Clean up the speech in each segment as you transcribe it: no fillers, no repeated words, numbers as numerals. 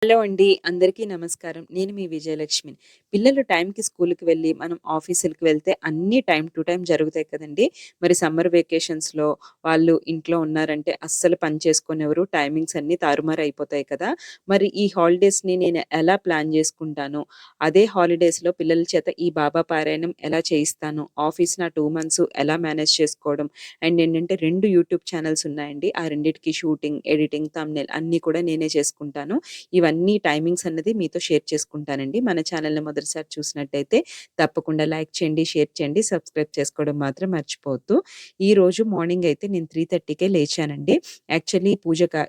Hello అండి. అందరికీ నమస్కారం. నేను మీ విజయలక్ష్మిని. పిల్లలు టైంకి స్కూలుకి వెళ్ళి, మనం ఆఫీసులకి వెళ్తే అన్నీ టైమ్ టు టైమ్ జరుగుతాయి కదండీ! మరి సమ్మర్ వెకేషన్స్‌లో వాళ్ళు ఇంట్లో ఉన్నారంటే అస్సలు పని చేసుకోనివ్వరు. టైమింగ్స్ అన్నీ తారుమారైపోతాయి కదా! మరి ఈ హాలిడేస్‌ని నేను ఎలా ప్లాన్ జేసుకుంటాను? అదే హాలిడేస్‌లో పిల్లల చేత ఈ బాబా పారాయణం ఎలా చేయిస్తాను? ఆఫీస్ నా 2 మంత్స్ ఎలా మేనేజ్ చేసుకోవడం? అండ్ ఏంటంటే 2 యూట్యూబ్ ఛానెల్స్ ఉన్నాయండి. ఆ రెండిటికి షూటింగ్, ఎడిటింగ్, థంబ్‌నెయిల్ అన్నీ కూడా నేనే చేసుకుంటాను. ఇవన్నీ టైమింగ్స్ అన్నది మీతో షేర్ చేసుకుంటానండి. మన ఛానెల్‌ని మొదటిసారి చూసినట్టయితే తప్పకుండా లైక్ చేయండి, షేర్ చేయండి, సబ్స్క్రైబ్ చేసుకోవడం మాత్రం మర్చిపోవద్దు. ఈరోజు మార్నింగ్ అయితే నేను 3:30కే లేచానండి. యాక్చువల్లీ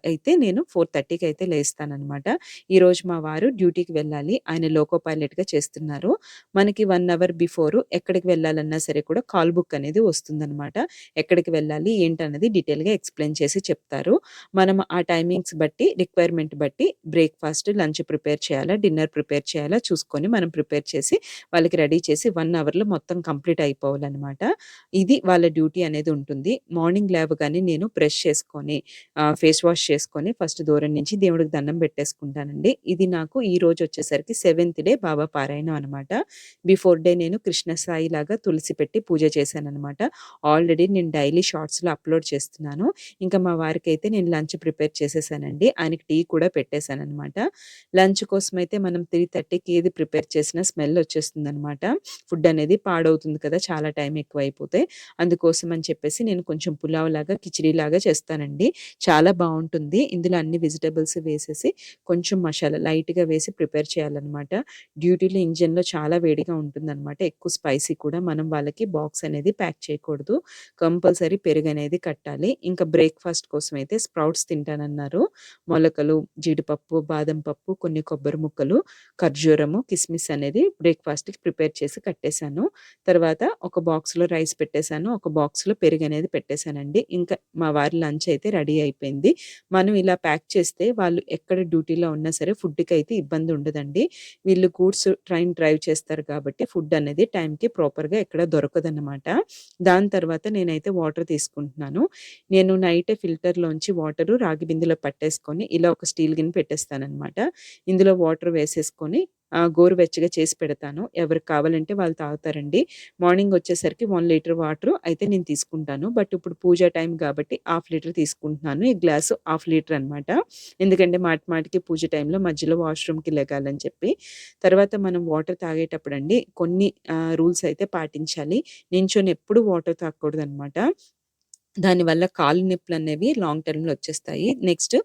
అయితే నేను 4:30కి అయితే లేస్తాననమాట. ఈరోజు మా వారు డ్యూటీకి వెళ్ళాలి. ఆయన లోకో పైలట్‌గా చేస్తున్నారు. మనకి 1 అవర్ బిఫోరు ఎక్కడికి వెళ్ళాలన్నా సరే కూడా కాల్ బుక్ అనేది వస్తుందనమాట. ఎక్కడికి వెళ్ళాలి ఏంటన్నది డీటెయిల్‌గా ఎక్స్‌ప్లెయిన్ చేసి చెప్తారు. మనం ఆ టైమింగ్స్ బట్టి, రిక్వైర్మెంట్ బట్టి బ్రేక్‌ఫాస్ట్, లంచ్ ప్రిపేర్ చేయాలా, డిన్నర్ ప్రిపేర్ చేయాలా చూసుకొని మనం ప్రిపేర్ చేసి వాళ్ళకి రెడీ చేసి 1 అవర్‌లో మొత్తం కంప్లీట్ అయిపోవాలనమాట. ఇది వాళ్ళ డ్యూటీ అనేది ఉంటుంది. మార్నింగ్ లేవగానే నేను బ్రష్ చేసుకొని, ఫేస్ వాష్ చేసుకొని ఫస్ట్ దూరం నుంచి దేవుడికి దండం పెట్టేసుకుంటానండి. ఇది నాకు ఈ రోజొచ్చేసరికి సెవెంత్ డే బాబా పారాయణం అనమాట. బిఫోర్ డే నేను కృష్ణ సాయి లాగా తులసి పెట్టి పూజ చేశాననమాట. ఆల్రెడీ నేను డైలీ షార్ట్స్‌లో అప్‌లోడ్ చేస్తున్నాను. ఇంకా మా వారికైతే నేను లంచ్ ప్రిపేర్ చేసేసానండి. ఆయనకి టీ కూడా పెట్టేసాననమాట. లంచ్ కోసమైతే మనం 3:30కి ఏది ప్రిపేర్ చేసినా స్మెల్ వచ్చేస్తుందనమాట. ఫుడ్ అనేది పాడవుతుంది కదా! చాలా టైం ఎక్కువైపోతే. అందుకోసం అని చెప్పేసి నేను కొంచెం పులావ్ లాగా, కిచిడీ లాగా చేస్తానండి. చాలా బావుంటుంది. ఇందులో అన్ని వెజిటబుల్స్ వేసేసి కొంచెం మసాలా లైట్‌గా వేసి ప్రిపేర్ చేయాలనమాట. డ్యూటీలో ఇంజిన్‌లో చాలా వేడిగా ఉంటుందనమాట. ఎక్కువ స్పైసీ కూడా మనం వాళ్ళకి బాక్స్ అనేది ప్యాక్ చేయకూడదు. కంపల్సరీ పెరుగనేది కట్టాలి. ఇంకా బ్రేక్‌ఫాస్ట్ కోసమైతే స్ప్రౌట్స్ తింటానన్నారు. మొలకలు, జీడిపప్పు, బాదం పప్పు, కొన్ని కొబ్బరి ముక్కలు, ఖర్జూరము, కిస్మిస్ అనేది బ్రేక్‌ఫాస్ట్‌కి ప్రిపేర్ చేసి కట్టేసాను. తర్వాత ఒక బాక్స్‌లో రైస్ పెట్టేసాను. ఒక బాక్స్‌లో పెరుగనేది పెట్టేసానండి. ఇంకా మా వారి లంచ్ అయితే రెడీ అయిపోయింది. మనం ఇలా ప్యాక్ చేస్తే వాళ్ళు ఎక్కడ డ్యూటీలో ఉన్నా సరే ఫుడ్‌కైతే ఇబ్బంది ఉండదండి. వీళ్ళు గూడ్స్ ట్రైన్ డ్రైవ్ చేస్తారు కాబట్టి ఫుడ్ అనేది టైంకి ప్రాపర్‌గా ఎక్కడ దొరకదనమాట. దాని తర్వాత నేనైతే వాటర్ తీసుకుంటున్నాను. నేను నైటే ఫిల్టర్‌లోంచి వాటరు రాగి బిందెలో పట్టేసుకొని ఇలా ఒక స్టీల్ గిన్నె పెట్టేస్తాననమాట. ఇందులో వాటర్ వేసేసుకొని గోరువెచ్చగా చేసి పెడతాను. ఎవరికి కావాలంటే వాళ్ళు తాగుతారండి. మార్నింగ్ వచ్చేసరికి 1 లీటర్ వాటరు అయితే నేను తీసుకుంటాను. బట్ ఇప్పుడు పూజ టైం కాబట్టి హాఫ్ లీటర్ తీసుకుంటున్నాను. ఈ గ్లాసు హాఫ్ లీటర్ అనమాట. ఎందుకంటే మాటి మాటికి పూజ టైంలో మధ్యలో వాష్‌రూమ్‌కి లెగాలని చెప్పి. తర్వాత మనం వాటర్ తాగేటప్పుడండి కొన్ని రూల్స్ అయితే పాటించాలి. నించొని ఎప్పుడు వాటర్ తాగకూడదనమాట. దానివల్ల కాళ్ళు నొప్పులనేవి లాంగ్ టర్మ్‌లో వచ్చేస్తాయి. నెక్స్ట్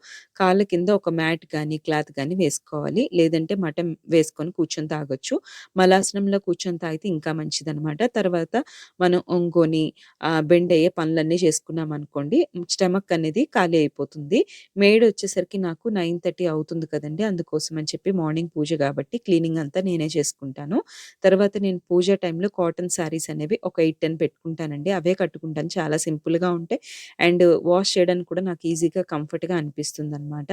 కాళ్ళ కింద ఒక మ్యాట్ గానీ, క్లాత్ గానీ వేసుకోవాలి. లేదంటే మఠం వేసుకొని కూర్చొని తాగొచ్చు. మలాసనంలో కూర్చొని తాగితే ఇంకా మంచిదనమాట. తర్వాత మనం ఒంగొని బెండ్ అయ్యే పనులన్నీ చేసుకున్నామనుకోండి, స్టమక్ అనేది ఖాళీ అయిపోతుంది. మేడొచ్చేసరికి నాకు 9:30 అవుతుంది కదండీ! అందుకోసం అని చెప్పి మార్నింగ్ పూజ గాబట్టి క్లీనింగ్ అంతా నేనే చేసుకుంటాను. తర్వాత నేను పూజ టైంలో కాటన్ శారీస్ అనేవి ఒక 8, 10 పెట్టుకుంటానండి. అవే కట్టుకుంటాను. చాలా సింపుల్‌గా ఉంటాయి. అండ్ వాష్ చేయడానికి కూడా నాకు ఈజీగా, కంఫర్ట్‌గా అనిపిస్తుందనమాట.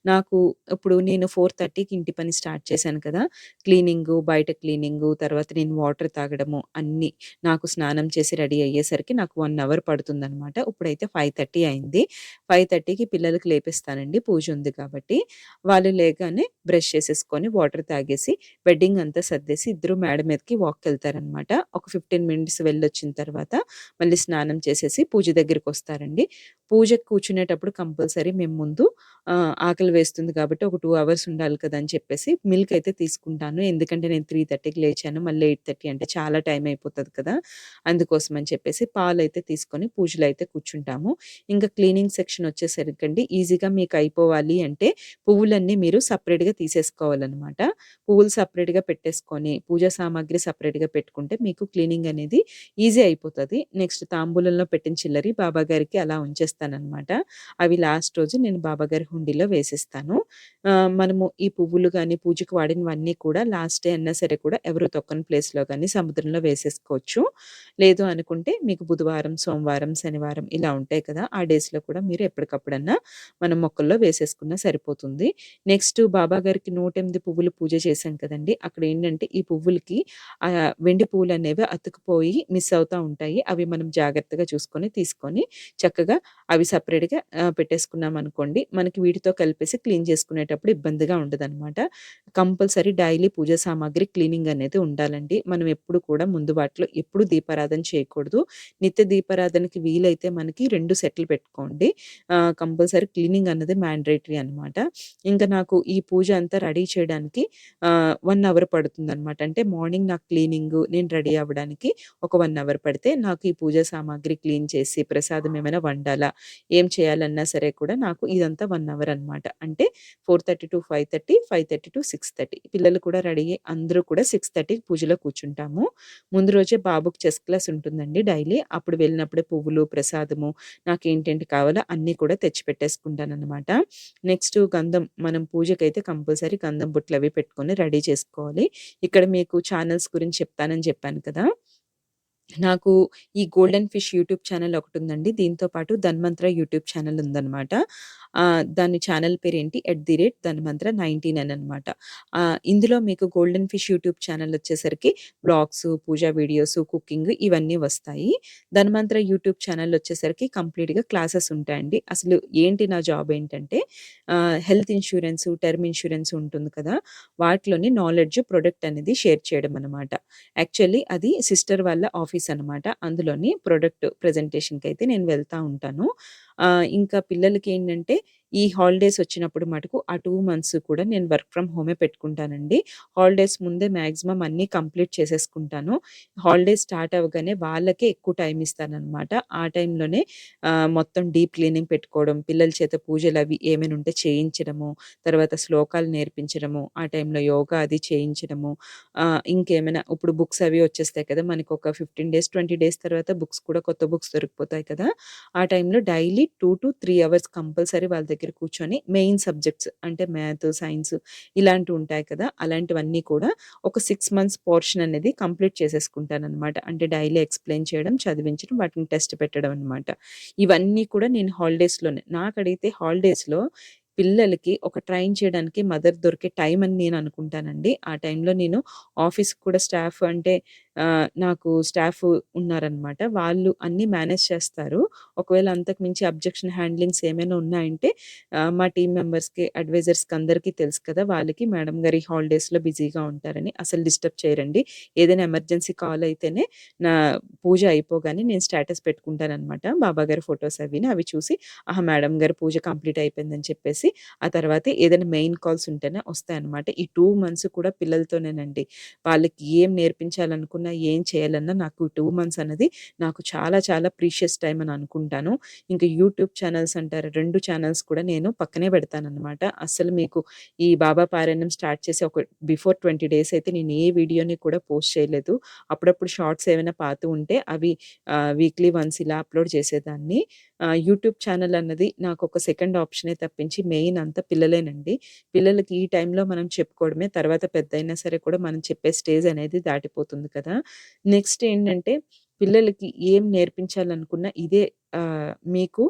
నాకు ఇప్పుడు నేను 4:30కి ఇంటి పని స్టార్ట్ చేశాను కదా! క్లీనింగు, బయట క్లీనింగు, తర్వాత నేను వాటర్ తాగడము అన్నీ. నాకు స్నానం చేసి రెడీ అయ్యేసరికి నాకు 1 అవర్ పడుతుందనమాట. ఇప్పుడైతే 5:30 అయింది. 5:30కి పిల్లలకి లేపిస్తానండి పూజ ఉంది కాబట్టి. వాళ్ళు లేగానే బ్రష్ చేసేసుకొని వాటర్ తాగేసి బెడ్డింగ్ అంతా సర్దేసి ఇద్దరు మేడ మీదకి వాక్‌కెళ్తారనమాట. ఒక 15 మినిట్స్ వెళ్ళొచ్చిన తర్వాత మళ్ళీ స్నానం చేసేసి పూజ దగ్గరికొస్తారండి. పూజకి కూర్చునేటప్పుడు కంపల్సరీ మేము ముందు ఆకలి వేస్తుంది కాబట్టి ఒక 2 అవర్స్ ఉండాలి కదా! అని చెప్పేసి మిల్క్ అయితే తీసుకుంటాను. ఎందుకంటే నేను 3:30కి లేచాను. మళ్ళీ 8:30 అంటే చాలా టైం అయిపోతది కదా! అందుకోసం అని చెప్పేసి పాలైతే తీసుకొని పూజలో అయితే కూర్చుంటాము. ఇంకా క్లీనింగ్ సెక్షన్ వచ్చేసరికండి ఈజీగా మీకు అయిపోవాలి అంటే పువ్వులన్నీ మీరు సెపరేట్‌గా తీసేసుకోవాలనమాట. పువ్వులు సెపరేట్‌గా పెట్టేసుకొని, పూజా సామాగ్రి సెపరేట్‌గా పెట్టుకుంటే మీకు క్లీనింగ్ అనేది ఈజీ అయిపోతది. నెక్స్ట్ తాంబూలంలో పెట్టిన చిల్లరి బాబాగారికి అలా ఉంచేస్తాననమాట. అవి లాస్ట్ రోజు నేను బాబాగారి హుండీలో వేసిస్తాను. మనము ఈ పువ్వులు గాని, పూజకి వాడినవన్నీ కూడా లాస్ట్ డే అన్నా సరే కూడా ఎవరు తొక్కని ప్లేస్‌లో గాని సముద్రంలో వేసేసుకోవచ్చు. లేదు అనుకుంటే మీకు బుధవారం, సోమవారం, శనివారం ఇలా ఉంటాయి కదా! ఆ డేస్‌లో కూడా మీరు ఎప్పటికప్పుడన్నా మనం మొక్కల్లో వేసేసుకున్నా సరిపోతుంది. నెక్స్ట్ బాబాగారికి 108 పువ్వులు పూజ చేశాం కదండీ! అక్కడేంటంటే ఈ పువ్వులకి వెండి పువ్వులనేవి అతుకుపోయి మిస్ అవుతా ఉంటాయి. అవి మనం జాగ్రత్తగా చూసుకొని, తీసుకొని చక్కగా అవి సెపరేట్‌గా పెట్టేసుకున్నామనుకోండి, మనకి వీటితో కలిపేసి క్లీన్ చేసుకునేటప్పుడు ఇబ్బందిగా ఉండదనమాట. కంపల్సరీ డైలీ పూజా సామాగ్రి క్లీనింగ్ అనేది ఉండాలండి. మనం ఎప్పుడు కూడా ముందు వాటిలో ఎప్పుడు దీపారాధన చేయకూడదు. నిత్య దీపారాధనకి వీలైతే మనకి 2 సెట్లు పెట్టుకోండి. కంపల్సరీ క్లీనింగ్ అన్నది మ్యాండేటరీ అనమాట. ఇంకా నాకు ఈ పూజ అంతా రెడీ చేయడానికి 1 అవర్ పడుతుందనమాట. అంటే మార్నింగ్ నాకు క్లీనింగు, నేను రెడీ అవ్వడానికి ఒక 1 అవర్ పడితే, నాకు ఈ పూజా సామాగ్రి క్లీన్ చేసి, ప్రసాదం ఏమైనా వండాలా, ఏం చేయాలన్నా సరే కూడా నాకు ఇదంతా 1 అవర్ అనమాట. అంటే 4:30-5:30, 5:30-6:30 పిల్లలు కూడా రెడీ అయ్యి అందరూ కూడా 6:30కి పూజలో కూర్చుంటాము. ముందు రోజే బాబుకి చెస్ క్లాస్ ఉంటుందండి డైలీ. అప్పుడు వెళ్ళినప్పుడే పువ్వులు, ప్రసాదము నాకేంటేంటి కావాలో అన్నీ కూడా తెచ్చిపెట్టేసుకుంటాననమాట. నెక్స్ట్ గంధం మనం పూజకైతే కంపల్సరీ గంధం బొట్లవి పెట్టుకొని రెడీ చేసుకోవాలి. ఇక్కడ మీకు ఛానెల్స్ గురించి చెప్తానని చెప్పాను కదా! నాకు ఈ గోల్డెన్ ఫిష్ యూట్యూబ్ ఛానెల్ ఒకటుందండి. దీంతో పాటు ధన్వంతర యూట్యూబ్ ఛానెల్ ఉందనమాట. దాని ఛానెల్ పేరేంటి ధన్వంతర 99 అనమాట. ఇందులో మీకు గోల్డెన్ ఫిష్ యూట్యూబ్ ఛానెల్ వచ్చేసరికి వ్లాగ్స్, పూజా వీడియోస్, కుకింగ్ ఇవన్నీ వస్తాయి. ధన్వంతర యూట్యూబ్ ఛానెల్ వచ్చేసరికి కంప్లీట్‌గా క్లాసెస్ ఉంటాయండి. అసలు ఏంటి నా జాబ్ ఏంటంటే హెల్త్ ఇన్స్యూరెన్స్, టర్మ్ ఇన్స్యూరెన్స్ ఉంటుంది కదా! వాటిలోని నాలెడ్జ్ ప్రొడక్ట్ అనేది షేర్ చేయడం అనమాట. యాక్చువల్లీ అది సిస్టర్ వాళ్ళ ఆఫీస్ అనమాట. అందులోని ప్రొడక్ట్ ప్రెజెంటేషన్‌కైతే నేను వెళ్తా ఉంటాను. ఇంకా పిల్లలకేంటంటే ఈ హాలిడేస్ వచ్చినప్పుడు మటుకు ఆ 2 మంత్స్ కూడా నేను వర్క్ ఫ్రమ్ హోమే పెట్టుకుంటానండి. హాలిడేస్ ముందే మాక్సిమం అన్నీ కంప్లీట్ చేసేసుకుంటాను. హాలిడేస్ స్టార్ట్ అవ్వగానే వాళ్ళకే ఎక్కువ టైం ఇస్తాననమాట. ఆ టైంలోనే మొత్తం డీప్ క్లీనింగ్ పెట్టుకోవడం, పిల్లల చేత పూజలవి ఏమైనా ఉంటే చేయించడము, తర్వాత శ్లోకాలు నేర్పించడము, ఆ టైంలో యోగా అది చేయించడము, ఇంకేమైనా ఇప్పుడు బుక్స్ అవి వచ్చేస్తాయి కదా! మనకొక 15 డేస్, 20 డేస్ తర్వాత బుక్స్ కూడా కొత్త బుక్స్ దొరికిపోతాయి కదా! ఆ టైంలో డైలీ 2-3 అవర్స్ కంపల్సరీ వాళ్ళ దగ్గర కూర్చొని మెయిన్ సబ్జెక్ట్స్ అంటే మ్యాథ్, సైన్స్ ఇలాంటివి ఉంటాయి కదా! అలాంటివన్నీ కూడా ఒక 6 మంత్స్ పోర్షన్ అనేది కంప్లీట్ చేసేసుకుంటాననమాట. అంటే డైలీ ఎక్స్‌ప్లెయిన్ చేయడం, చదివించడం, వాటిని టెస్ట్ పెట్టడం అనమాట. ఇవన్నీ కూడా నేను హాలిడేస్‌లోనే నాకడిగితే హాలిడేస్‌లో పిల్లలకి ఒక ట్రైన్ చేయడానికి మదర్ దొరికే టైం అని నేను అనుకుంటానండి. ఆ టైంలో నేను ఆఫీస్‌కి కూడా స్టాఫ్ అంటే నాకు స్టాఫ్ ఉన్నారనమాట. వాళ్ళు అన్నీ మేనేజ్ చేస్తారు. ఒకవేళ అంతకు మించి అబ్జెక్షన్ హ్యాండ్లింగ్స్ ఏమైనా ఉన్నాయంటే మా టీమ్ మెంబర్స్‌కి, అడ్వైజర్స్‌కి అందరికీ తెలుసు కదా! వాళ్ళకి మేడం గారు ఈ హాలిడేస్‌లో బిజీగా ఉంటారని అసలు డిస్టర్బ్ చేయరండి. ఏదైనా ఎమర్జెన్సీ కాల్ అయితేనే నా పూజ అయిపోగానే నేను స్టేటస్ పెట్టుకుంటాననమాట. బాబాగారి ఫోటోస్ అవిని. అవి చూసి ఆహా! మేడం గారి పూజ కంప్లీట్ అయిపోయిందని చెప్పేసి, ఆ తర్వాత ఏదైనా మెయిన్ కాల్స్ ఉంటేనే వస్తాయన్నమాట. ఈ 2 మంత్స్ కూడా పిల్లలతోనేనండి. వాళ్ళకి ఏం నేర్పించాలనుకున్నా, ఏం చేయాలన్నా నాకు 2 మంత్స్ అనేది నాకు చాలా చాలా ప్రీషియస్ టైమ్ అని అనుకుంటాను. ఇంక యూట్యూబ్ ఛానెల్స్ అంటారు. 2 ఛానెల్స్ కూడా నేను పక్కనే పెడతానన్నమాట. అస్సలు మీకు ఈ బాబా పారాయణం స్టార్ట్ చేసి ఒక బిఫోర్ 20 డేస్ అయితే నేను ఏ వీడియోని కూడా పోస్ట్ చేయలేదు. అప్పుడప్పుడు షార్ట్స్ ఏమైనా పాతవి ఉంటే అవి వీక్లీ వన్స్ ఇలా అప్‌లోడ్ చేసేదాన్ని. యూట్యూబ్ ఛానెల్ అన్నది నాకొక సెకండ్ ఆప్షనే తప్పించి మెయిన్ అంతా పిల్లలేనండి. పిల్లలకి ఈ టైంలో మనం చెప్పుకోవడమే. తర్వాత పెద్దయినా సరే కూడా మనం చెప్పే స్టేజ్ అనేది దాటిపోతుంది కదా! నెక్స్ట్ ఏంటంటే పిల్లలకి ఏం నేర్పించాలనుకున్నా ఇదే మీకు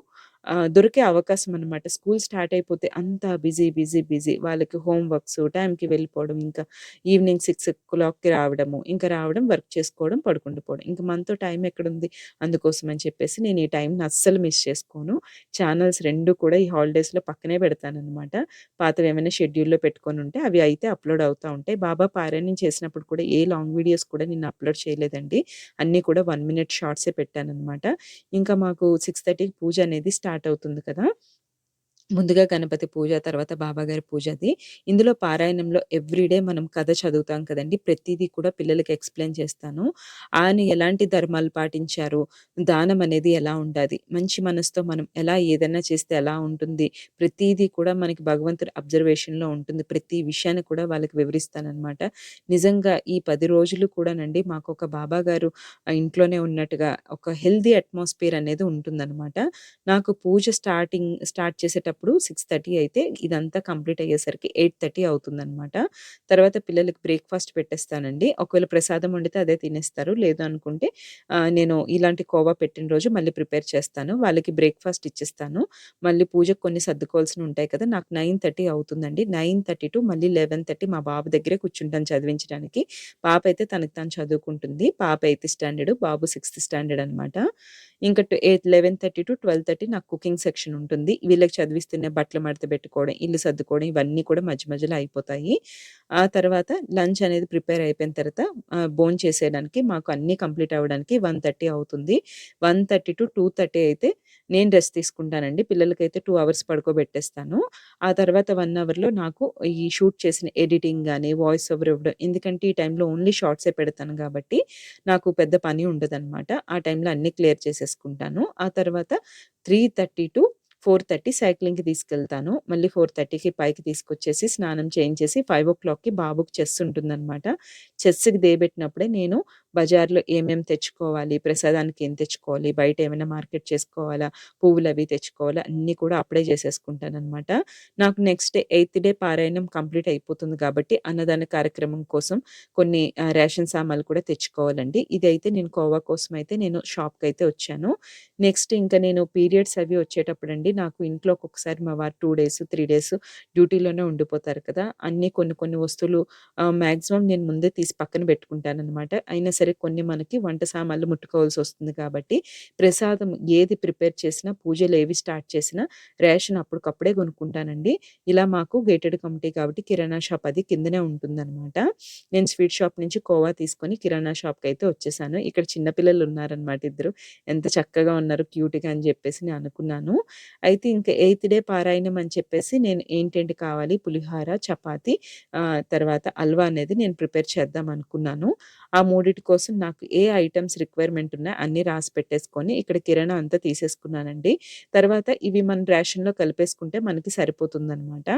దొరికే అవకాశం అనమాట. స్కూల్ స్టార్ట్ అయిపోతే అంతా బిజీ, బిజీ, బిజీ. వాళ్ళకి హోమ్ వర్క్స్, టైంకి వెళ్ళిపోవడం, ఇంకా ఈవినింగ్ 6:00కి రావడము, ఇంకా రావడం, వర్క్ చేసుకోవడం, పడుకుండిపోవడం. ఇంక మనతో టైం ఎక్కడుంది? అందుకోసమని చెప్పేసి నేను ఈ టైంని అస్సలు మిస్ చేసుకోను. ఛానెల్స్ 2 కూడా ఈ హాలిడేస్‌లో పక్కనే పెడతాననమాట. పాతవేమైనా షెడ్యూల్‌లో పెట్టుకొనుంటే అవి అయితే అప్‌లోడ్ అవుతా ఉంటాయి. బాబా పారాయణం చేసినప్పుడు కూడా ఏ లాంగ్ వీడియోస్ కూడా నేను అప్‌లోడ్ చేయలేదండి. అన్నీ కూడా 1 మినిట్ షార్ట్సే పెట్టాననమాట. ఇంకా మాకు 6:30కి పూజ అనేది స్టార్ట్ అవుతుంది కదా! ముందుగా గణపతి పూజ, తర్వాత బాబాగారి పూజ అది. ఇందులో పారాయణంలో ఎవ్రీడే మనం కథ చదువుతాం కదండీ! ప్రతీదీ కూడా పిల్లలకి ఎక్స్‌ప్లెయిన్ చేస్తాను. ఆయన ఎలాంటి ధర్మాలు పాటించారు, దానం అనేది ఎలా ఉండాది, మంచి మనసుతో మనం ఎలా ఏదన్నా చేస్తే ఎలా ఉంటుంది, ప్రతీదీ కూడా మనకి భగవంతుడి అబ్జర్వేషన్‌లో ఉంటుంది. ప్రతి విషయాన్ని కూడా వాళ్ళకి వివరిస్తాననమాట. నిజంగా ఈ 10 రోజులు కూడానండి మాకొక బాబాగారు ఇంట్లోనే ఉన్నట్టుగా ఒక హెల్తీ అట్మాస్ఫియర్ అనేది ఉంటుందనమాట. నాకు పూజ స్టార్ట్ చేసేటప్పుడు వెళ్ళినప్పుడు 6:30 అయితే ఇదంతా కంప్లీట్ అయ్యేసరికి 8:30 అవుతుందనమాట. తర్వాత పిల్లలకి బ్రేక్‌ఫాస్ట్ పెట్టేస్తానండి. ఒకవేళ ప్రసాదం వండితే అదే తినేస్తారు. లేదు అనుకుంటే నేను ఇలాంటి కోవా పెట్టిన రోజు మళ్ళీ ప్రిపేర్ చేస్తాను. వాళ్ళకి బ్రేక్‌ఫాస్ట్ ఇచ్చేస్తాను. మళ్ళీ పూజకు కొన్ని సర్దుకోవాల్సినుంటాయి కదా! నాకు 9:30 అవుతుందండి. 9:30 టు మళ్ళీ 11:30 మా బాబు దగ్గరే కూర్చుంటాను చదివించడానికి. పాప అయితే తనకి తాను చదువుకుంటుంది. పాప 8థ్ స్టాండర్డ్, బాబు 6థ్ స్టాండర్డ్ అనమాట. ఇంక 11:30-12:30 నాకు కుకింగ్ సెక్షన్ ఉంటుంది. వీళ్ళకి చదివిస్తూనే బట్టలు మడత పెట్టుకోవడం, ఇల్లు సర్దుకోవడం ఇవన్నీ కూడా మధ్య మధ్యలో అయిపోతాయి. ఆ తర్వాత లంచ్ అనేది ప్రిపేర్ అయిపోయిన తర్వాత భోంచేసేయడానికి మాకు అన్నీ కంప్లీట్ అవ్వడానికి 1:30 అవుతుంది. 1:30-2:30 అయితే నేను రెస్ట్ తీసుకుంటానండి. పిల్లలకైతే 2 అవర్స్ పడుకోబెట్టేస్తాను. ఆ తర్వాత 1 అవర్‌లో నాకు ఈ షూట్ చేసిన ఎడిటింగ్ గాని, వాయిస్ ఓవర్ ఇవ్వడం ఎందుకంటే ఈ టైంలో ఓన్లీ షార్ట్సే పెడతాను గాబట్టి, నాకు పెద్ద పని ఉండదనమాట. ఆ టైంలో అన్నీ క్లియర్ చేసేసుకుంటాను. ఆ తర్వాత 3:30-4:30 సైక్లింగ్‌కి తీసుకెళ్తాను. మళ్ళీ 4:30కి పైకి తీసుకొచ్చేసి స్నానం చేయించేసి 5:00కి బాబుకి చెస్ ఉంటుందనమాట. చెస్‌కి దేబెట్టినప్పుడే నేను బజార్‌లో ఏమేం తెచ్చుకోవాలి, ప్రసాదానికి ఏం తెచ్చుకోవాలి, బయట ఏమైనా మార్కెట్ చేసుకోవాలా, పువ్వులవి తెచ్చుకోవాలా అన్నీ కూడా అప్పుడే చేసేసుకుంటాననమాట. నాకు నెక్స్ట్ డే 8థ్ డే పారాయణం కంప్లీట్ అయిపోతుంది కాబట్టి అన్నదాన కార్యక్రమం కోసం కొన్ని రేషన్ సామాన్లు కూడా తెచ్చుకోవాలండి. ఇదైతే నేను కోవా కోసమయితే నేను షాప్‌కయితే వచ్చాను. నెక్స్ట్ ఇంకా నేను పీరియడ్స్ అవి వచ్చేటప్పుడండి నాకు ఇంట్లో ఒక్కొక్కసారి మా వారు 2 డేస్, 3 డేస్ డ్యూటీలోనే ఉండిపోతారు కదా! అన్నీ కొన్ని కొన్ని వస్తువులు మాక్సిమం నేను ముందే తీసి పక్కన పెట్టుకుంటాననమాట. అయినా సరే కొన్ని మనకి వంట సామాన్లు ముట్టుకోవాల్సొస్తుంది కాబట్టి, ప్రసాదం ఏది ప్రిపేర్ చేసినా, పూజలేవి స్టార్ట్ చేసినా రేషన్ అప్పటికప్పుడే కొనుక్కుంటానండి. ఇలా మాకు గేటెడ్ కమ్యూనిటీ కాబట్టి కిరాణా షాప్ అది కిందనే ఉంటుందనమాట. నేను స్వీట్ షాప్ నుంచి కోవా తీసుకొని కిరాణా షాప్‌కయితే వచ్చేసాను. ఇక్కడ చిన్న పిల్లలున్నారనమాట ఇద్దరు. ఎంత చక్కగా ఉన్నారు క్యూట్‌గా అని జెప్పేసి నేననుకున్నాను. అయితే ఇంక ఎయిత్ డే పారాయణం అని చెప్పేసి నేను ఏంటేంటి కావాలి పులిహార, చపాతీ తర్వాత హల్వా అనేది నేను ప్రిపేర్ చేద్దాం అనుకున్నాను. ఆ మూడిటి కోసం నాకు ఏ ఐటెమ్స్ రిక్వైర్‌మెంట్ ఉన్నాయో అన్నీ రాసి పెట్టేసుకొని ఇక్కడ కిరాణా అంతా తీసేసుకున్నానండి. తర్వాత ఇవి మన రేషన్‌లో కలిపేసుకుంటే మనకి సరిపోతుందనమాట.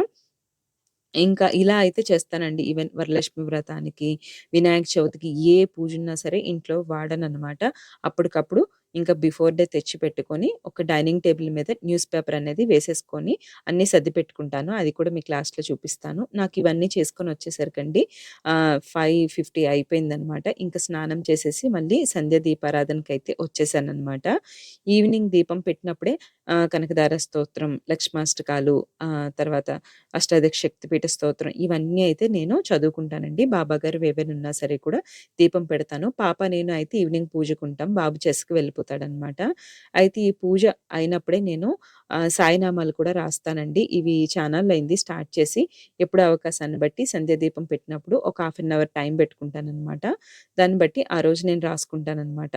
ఇంకా ఇలా అయితే చేస్తానండి. ఈవెన్ వరలక్ష్మి వ్రతానికి, వినాయక చవితికి ఏ పూజున్నా సరే ఇంట్లో వాడననమాట. అప్పటికప్పుడు ఇంకా బిఫోర్ డే తెచ్చి పెట్టుకొని, ఒక డైనింగ్ టేబుల్ మీద న్యూస్ పేపర్ అనేది వేసేసుకొని అన్నీ సర్ది పెట్టుకుంటాను. అది కూడా మీకు లాస్ట్‌లో చూపిస్తాను. నాకివన్నీ చేసుకొనొచ్చేసరికండి 5:50 అయిపోయిందనమాట. ఇంక స్నానం చేసేసి మళ్ళీ సంధ్య దీపారాధనకైతే వచ్చేసాననమాట. ఈవినింగ్ దీపం పెట్టినప్పుడే కనకదార స్తోత్రం, లక్ష్మాష్టకాలు తర్వాత అష్టాదశ శక్తిపీఠ స్తోత్రం ఇవన్నీ అయితే నేను చదువుకుంటానండి. బాబాగారివి ఏవైనా ఉన్నా సరే కూడా దీపం పెడతాను. పాప నేను అయితే ఈవినింగ్ పూజకుంటాం. బాబు చెస్‌కి వెళ్ళిపోతాడనమాట. అయితే ఈ పూజ అయినప్పుడే నేను సాయినామాలు కూడా రాస్తానండి. ఇవి చానాళ్ళయింది స్టార్ట్ చేసి. ఎప్పుడు అవకాశాన్ని బట్టి సంధ్య దీపం పెట్టినప్పుడు ఒక హాఫ్ అన్ అవర్ టైం పెట్టుకుంటాననమాట. దాన్ని బట్టి ఆ రోజు నేను రాసుకుంటాననమాట.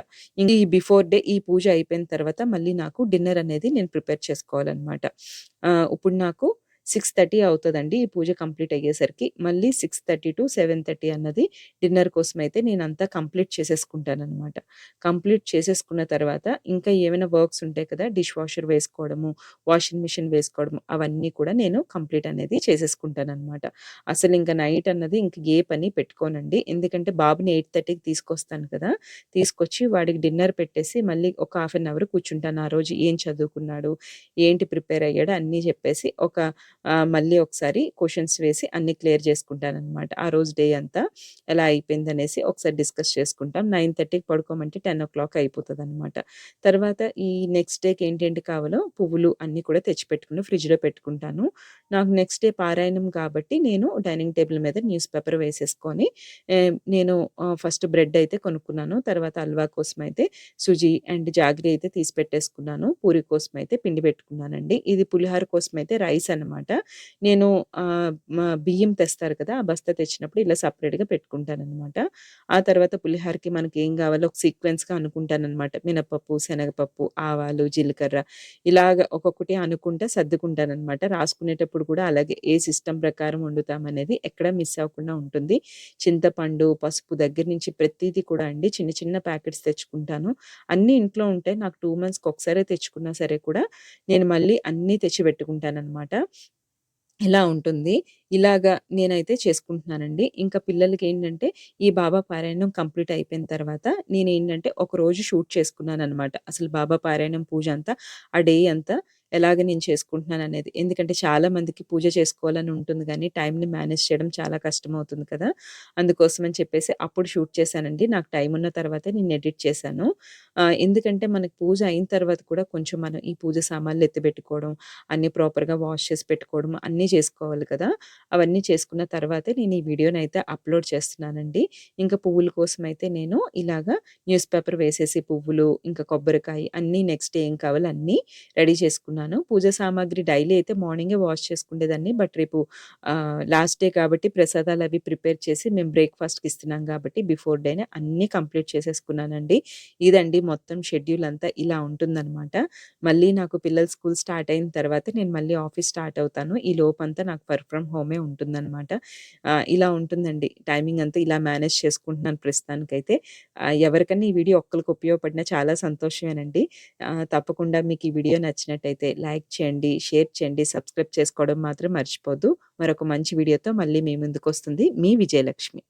ఈ బిఫోర్ డే ఈ పూజ అయిపోయిన తర్వాత మళ్ళీ నాకు డిన్నర్ అనేది నేను ప్రిపేర్ చేసుకోవాలనమాట. ఇప్పుడు నాకు 6:30 అవుతదండి. ఈ పూజ కంప్లీట్ అయ్యేసరికి. మళ్ళీ 6:30-7:30 అన్నది డిన్నర్ కోసమైతే నేనంతా కంప్లీట్ చేసేసుకుంటాననమాట. కంప్లీట్ చేసేసుకున్న తర్వాత ఇంకా ఏమైనా వర్క్స్ ఉంటాయి కదా! డిష్ వాషర్ వేసుకోవడము, వాషింగ్ మిషన్ వేసుకోవడము అవన్నీ కూడా నేను కంప్లీట్ అనేది చేసేసుకుంటాననమాట. అసలింక నైట్ అన్నది ఇంక ఏ పని పెట్టుకోనండి. ఎందుకంటే బాబుని 8:30కి తీసుకొస్తాను కదా! తీసుకొచ్చి వాడికి డిన్నర్ పెట్టేసి మళ్ళీ ఒక హాఫ్ అన్ అవర్ కూర్చుంటాను. ఆ రోజు ఏం చదువుకున్నాడు, ఏంటి ప్రిపేర్ అయ్యాడు అన్నీ చెప్పేసి మళ్ళీ ఒకసారి క్వెషన్స్ వేసి అన్నీ క్లియర్ చేసుకుంటాననమాట. ఆ రోజు డే అంతా ఎలా అయిపోయిందనేసి ఒకసారి డిస్కస్ చేసుకుంటాం. 9:30కి పడుకోమంటే 10:00 అయిపోతదనమాట. తర్వాత ఈ నెక్స్ట్ డేకి ఏంటేంటి కావాలో పువ్వులు అన్నీ కూడా తెచ్చిపెట్టుకొని ఫ్రిడ్జ్‌లో పెట్టుకుంటాను. నాకు నెక్స్ట్ డే పారాయణం కాబట్టి నేను డైనింగ్ టేబుల్ మీద న్యూస్ పేపర్ వేసేసుకొని నేను ఫస్ట్ బ్రెడ్ అయితే కొనుక్కున్నాను. తర్వాత హల్వా కోసమయితే సుజి అండ్ జాగరి అయితే తీసి పెట్టేసుకున్నాను. పూరి కోసమయితే పిండి పెట్టుకున్నానండి. ఇది పులిహోర కోసమయితే రైస్ అనమాట. నేను బియ్యం తెస్తారు కదా! ఆ బస్తా తెచ్చినప్పుడు ఇలా సెపరేట్‌గా పెట్టుకుంటాననమాట. ఆ తర్వాత పులిహోరకి మనకేం గావాలో ఒక సీక్వెన్స్‌గా అనుకుంటాననమాట. మినపప్పు, శనగపప్పు, ఆవాలు, జీలకర్ర ఇలాగ ఒక్కొక్కటి అనుకుంటా సర్దుకుంటాననమాట. రాసుకునేటప్పుడు కూడా అలాగే ఏ సిస్టమ్ ప్రకారం వండుతామనేది ఎక్కడ మిస్ అవ్వకుండా ఉంటుంది. చింతపండు, పసుపు దగ్గర నుంచి ప్రతీది కూడా అండి చిన్న చిన్న ప్యాకెట్స్ తెచ్చుకుంటాను. అన్నీ ఇంట్లో ఉంటాయి. నాకు 2 మంత్స్‌కి ఒకసారే తెచ్చుకున్నా సరే కూడా నేను మళ్ళీ అన్నీ తెచ్చిపెట్టుకుంటాననమాట. ఇలా ఉంటుంది. ఇలాగా నేనైతే చేసుకుంటున్నానండి. ఇంకా పిల్లలకేంటంటే, ఈ బాబా పారాయణం కంప్లీట్ అయిపోయిన తర్వాత నేనేంటంటే, ఒకరోజు షూట్ చేసుకున్నాననమాట. అసలు బాబా పారాయణం పూజ అంతా, ఆ డే అంతా ఎలాగ నేను చేసుకుంటున్నాననేది. ఎందుకంటే చాలా మందికి పూజ చేసుకోవాలని ఉంటుంది గానీ, టైంని మేనేజ్ చేయడం చాలా కష్టమవుతుంది కదా! అందుకోసమని చెప్పేసి అప్పుడు షూట్ చేశానండి. నాకు టైం ఉన్న తర్వాతే నేను ఎడిట్ చేశాను. ఎందుకంటే మనకి పూజ అయిన తర్వాత కూడా కొంచెం మనం ఈ పూజ సామాన్లు ఎత్తిపెట్టుకోవడం, అన్నీ ప్రాపర్‌గా వాష్ చేసి పెట్టుకోవడం అన్నీ చేసుకోవాలి కదా! అవన్నీ చేసుకున్న తర్వాతే నేను ఈ వీడియోనైతే అప్‌లోడ్ చేస్తున్నానండి. ఇంకా పువ్వుల కోసమైతే నేను ఇలాగా న్యూస్ పేపర్ వేసేసి పువ్వులు, ఇంకా కొబ్బరికాయ అన్నీ నెక్స్ట్ డే ఏం కావాలో అన్నీ రెడీ చేసుకున్నాను. పూజ సామాగ్రి డైలీ అయితే మార్నింగే వాష్ చేసుకుండేదాన్ని. బట్ రేపు లాస్ట్ డే కాబట్టి ప్రసాదాలవి ప్రిపేర్ చేసి మేము బ్రేక్‌ఫాస్ట్‌కి ఇస్తున్నాం కాబట్టి బిఫోర్ డేనే అన్నీ కంప్లీట్ చేసేసుకున్నానండి. ఇదండి మొత్తం షెడ్యూల్ అంతా ఇలా ఉంటుందనమాట. మళ్ళీ నాకు పిల్లల స్కూల్ స్టార్ట్ అయిన తర్వాత నేను మళ్ళీ ఆఫీస్ స్టార్ట్ అవుతాను. ఈ లోపంతా నాకు వర్క్ ఫ్రమ్ హోమే ఉంటుందనమాట. ఇలా ఉంటుందండి. టైమింగ్ అంతా ఇలా మేనేజ్ చేసుకుంటున్నాను ప్రస్తుతానికైతే. ఎవరికన్నా ఈ వీడియో ఒక్కళ్ళకి ఉపయోగపడినా చాలా సంతోషమేనండి. తప్పకుండా మీకు ఈ వీడియో నచ్చినట్టయితే లైక్ చేయండి, షేర్ చేయండి, సబ్స్క్రైబ్ చేసుకోవడం మాత్రం మర్చిపోద్దు. మరొక మంచి వీడియోతో మళ్ళీ మీ ముందుకొస్తుంది మీ విజయలక్ష్మి.